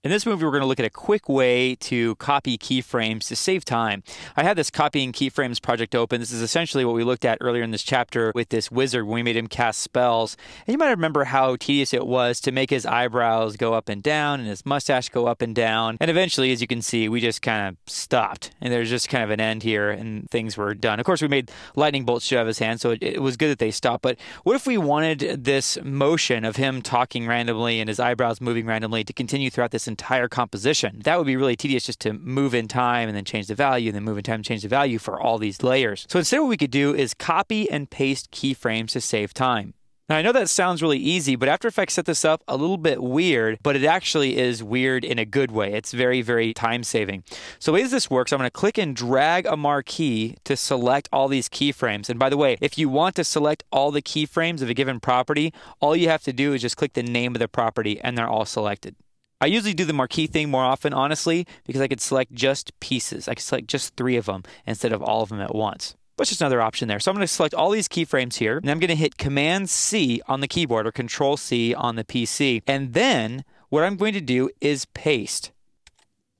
In this movie, we're going to look at a quick way to copy keyframes to save time. I had this copying keyframes project open. This is essentially what we looked at earlier in this chapter with this wizard when we made him cast spells. And you might remember how tedious it was to make his eyebrows go up and down and his mustache go up and down. And eventually, as you can see, we just kind of stopped. And there's just kind of an end here and things were done. Of course, we made lightning bolts shoot out of his hand, so it was good that they stopped. But what if we wanted this motion of him talking randomly and his eyebrows moving randomly to continue throughout this entire composition? That would be really tedious just to move in time and then change the value and then move in time and change the value for all these layers. So instead what we could do is copy and paste keyframes to save time. Now I know that sounds really easy, but After Effects set this up a little bit weird, but it actually is weird in a good way. It's very, very time saving. So the way this works, I'm going to click and drag a marquee to select all these keyframes. And by the way, if you want to select all the keyframes of a given property, all you have to do is just click the name of the property and they're all selected. I usually do the marquee thing more often, honestly, because I could select just pieces. I could select just 3 of them instead of all of them at once. But it's just another option there. So I'm going to select all these keyframes here, and I'm going to hit Command-C on the keyboard or Control-C on the PC. And then what I'm going to do is paste.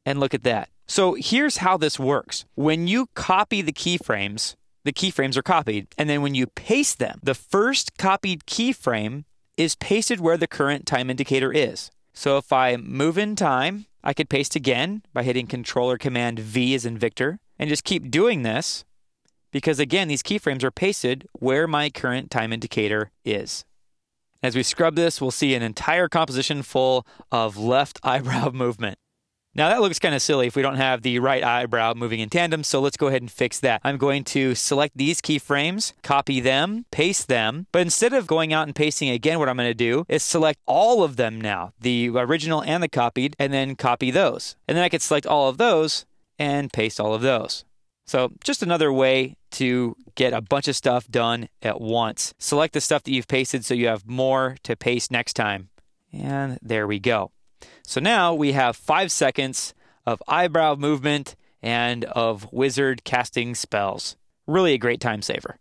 And look at that. So here's how this works. When you copy the keyframes are copied. And then when you paste them, the first copied keyframe is pasted where the current time indicator is. So if I move in time, I could paste again by hitting Control or Command V as in Victor, and just keep doing this because, again, these keyframes are pasted where my current time indicator is. As we scrub this, we'll see an entire composition full of left eyebrow movement. Now that looks kind of silly if we don't have the right eyebrow moving in tandem, so let's go ahead and fix that. I'm going to select these keyframes, copy them, paste them, but instead of going out and pasting again, what I'm going to do is select all of them now, the original and the copied, and then copy those. And then I could select all of those and paste all of those. So just another way to get a bunch of stuff done at once. Select the stuff that you've pasted so you have more to paste next time. And there we go. So now we have 5 seconds of eyebrow movement and of wizard casting spells. Really a great time saver.